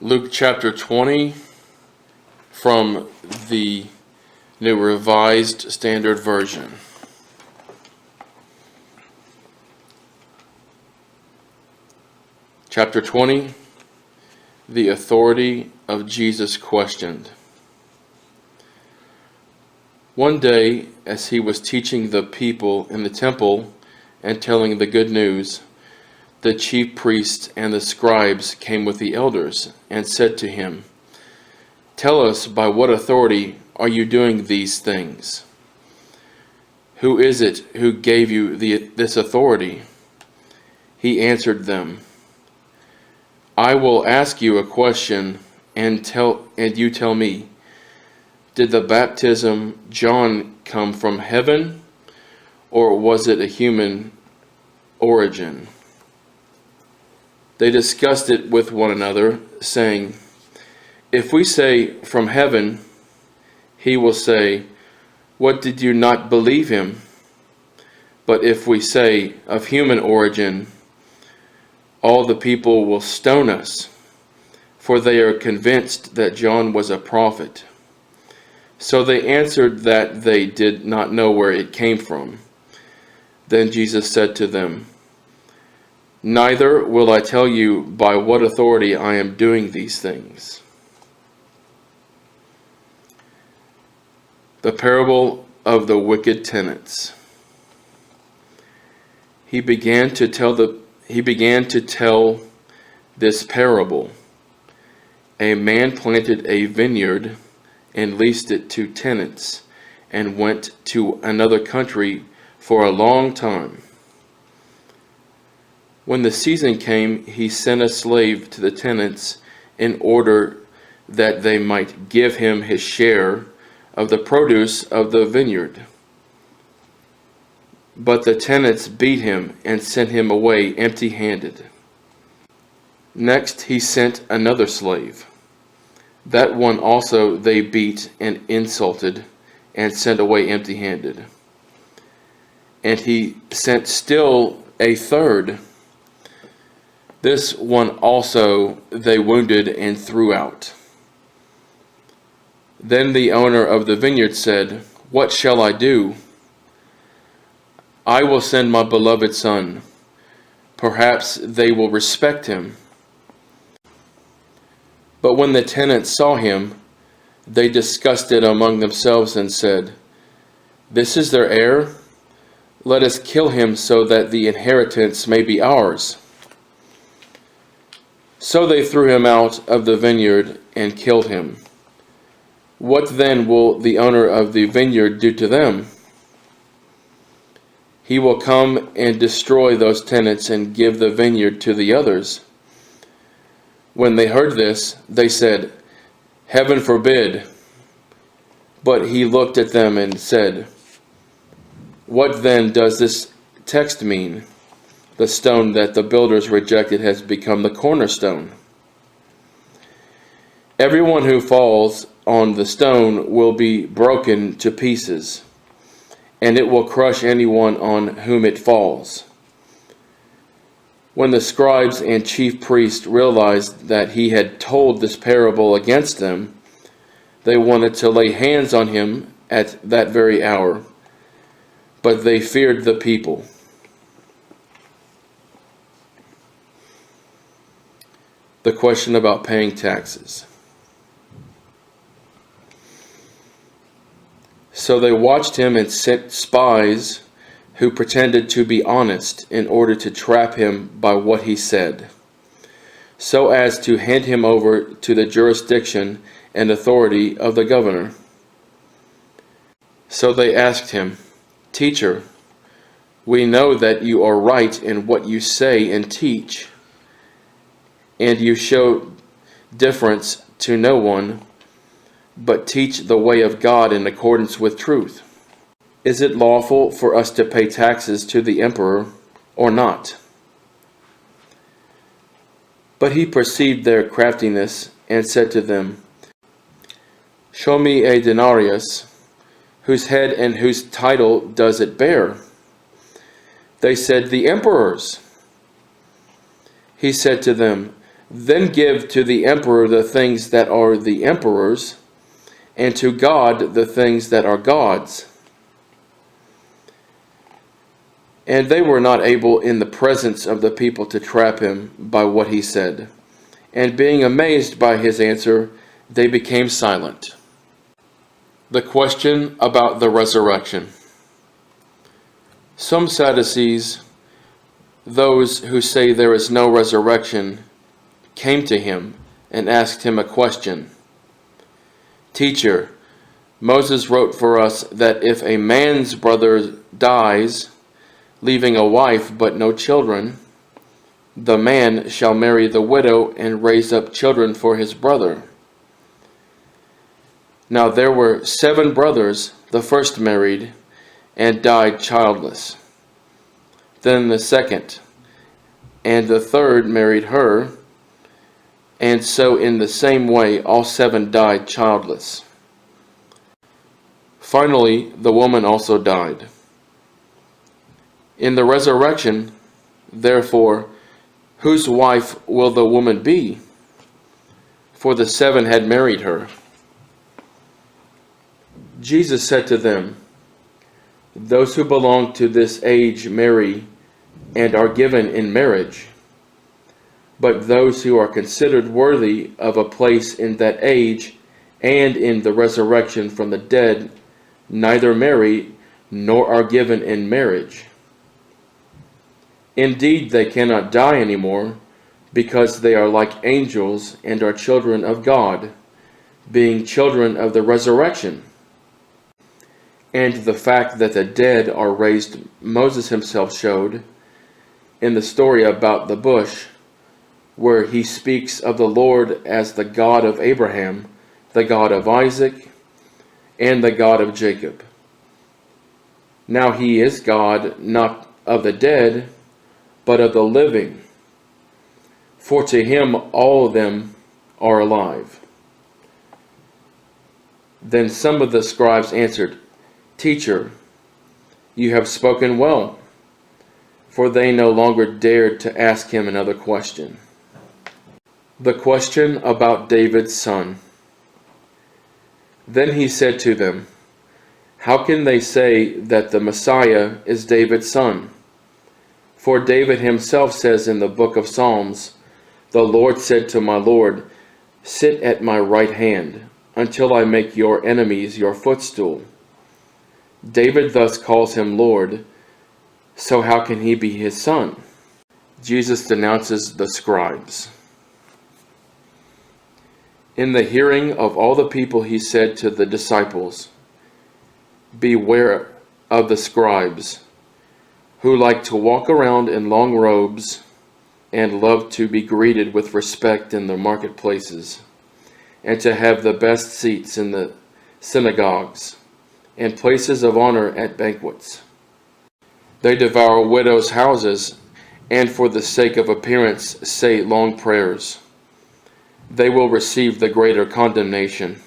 Luke chapter 20 from the New Revised Standard Version. Chapter 20, the authority of Jesus questioned. One day, as he was teaching the people in the temple and telling the good news, the chief priests and the scribes came with the elders and said to him, "Tell us, by what authority are you doing these things? Who is it who gave you this authority?" He answered them, "I will ask you a question, and you tell me. Did the baptism John come from heaven, or was it a human origin?" They discussed it with one another, saying, "If we say from heaven, he will say, 'What did you not believe him?' But if we say of human origin, all the people will stone us, for they are convinced that John was a prophet." So they answered that they did not know where it came from. Then Jesus said to them, "Neither will I tell you by what authority I am doing these things." The parable of the wicked tenants. He began to tell this parable. A man planted a vineyard and leased it to tenants, and went to another country for a long time. When the season came, he sent a slave to the tenants in order that they might give him his share of the produce of the vineyard. But the tenants beat him and sent him away empty-handed. Next he sent another slave. That one also they beat and insulted and sent away empty-handed. And he sent still a third. This one also they wounded and threw out. Then the owner of the vineyard said, "What shall I do? I will send my beloved son. Perhaps they will respect him." But when the tenants saw him, they discussed it among themselves and said, "This is their heir. Let us kill him so that the inheritance may be ours." So they threw him out of the vineyard and killed him. What then will the owner of the vineyard do to them? He will come and destroy those tenants and give the vineyard to the others. When they heard this, they said, "Heaven forbid." But he looked at them and said, "What then does this text mean? The stone that the builders rejected has become the cornerstone. Everyone who falls on the stone will be broken to pieces, and it will crush anyone on whom it falls." When the scribes and chief priests realized that he had told this parable against them, they wanted to lay hands on him at that very hour, but they feared the people. The question about paying taxes. So they watched him and sent spies who pretended to be honest in order to trap him by what he said, so as to hand him over to the jurisdiction and authority of the governor. So they asked him, "Teacher, we know that you are right in what you say and teach, and you show difference to no one, but teach the way of God in accordance with truth. Is it lawful for us to pay taxes to the emperor or not?" But he perceived their craftiness and said to them, "Show me a denarius. Whose head and whose title does it bear?" They said, "The emperor's." He said to them, Then give to the emperor the things that are the emperor's, and to God the things that are God's. And they were not able in the presence of the people to trap him by what he said. And being amazed by his answer, they became silent. The question about the resurrection. Some Sadducees, those who say there is no resurrection, came to him and asked him a question. Teacher, Moses wrote for us that if a man's brother dies, leaving a wife but no children, the man shall marry the widow and raise up children for his brother. Now there were 7 brothers. The first married and died childless. Then the second, and the third married her, and so in the same way all 7 died childless. Finally, the woman also died. In the resurrection, therefore, whose wife will the woman be? For the 7 had married her. Jesus said to them, those who belong to this age marry and are given in marriage. But those who are considered worthy of a place in that age and in the resurrection from the dead neither marry nor are given in marriage. Indeed, they cannot die anymore, because they are like angels and are children of God, being children of the resurrection. And the fact that the dead are raised, Moses himself showed in the story about the bush, where he speaks of the Lord as the God of Abraham, the God of Isaac, and the God of Jacob. Now he is God, not of the dead, but of the living. For to him all of them are alive. Then some of the scribes answered, Teacher, you have spoken well. For they no longer dared to ask him another question. The question about David's son. Then he said to them, how can they say that the Messiah is David's son? For David himself says in the book of Psalms, the Lord said to my Lord, sit at my right hand, until I make your enemies your footstool. David thus calls him Lord, so how can he be his son? Jesus denounces the scribes. In the hearing of all the people he said to the disciples, beware of the scribes, who like to walk around in long robes and love to be greeted with respect in the marketplaces, and to have the best seats in the synagogues and places of honor at banquets. They devour widows' houses, and for the sake of appearance say long prayers. They will receive the greater condemnation.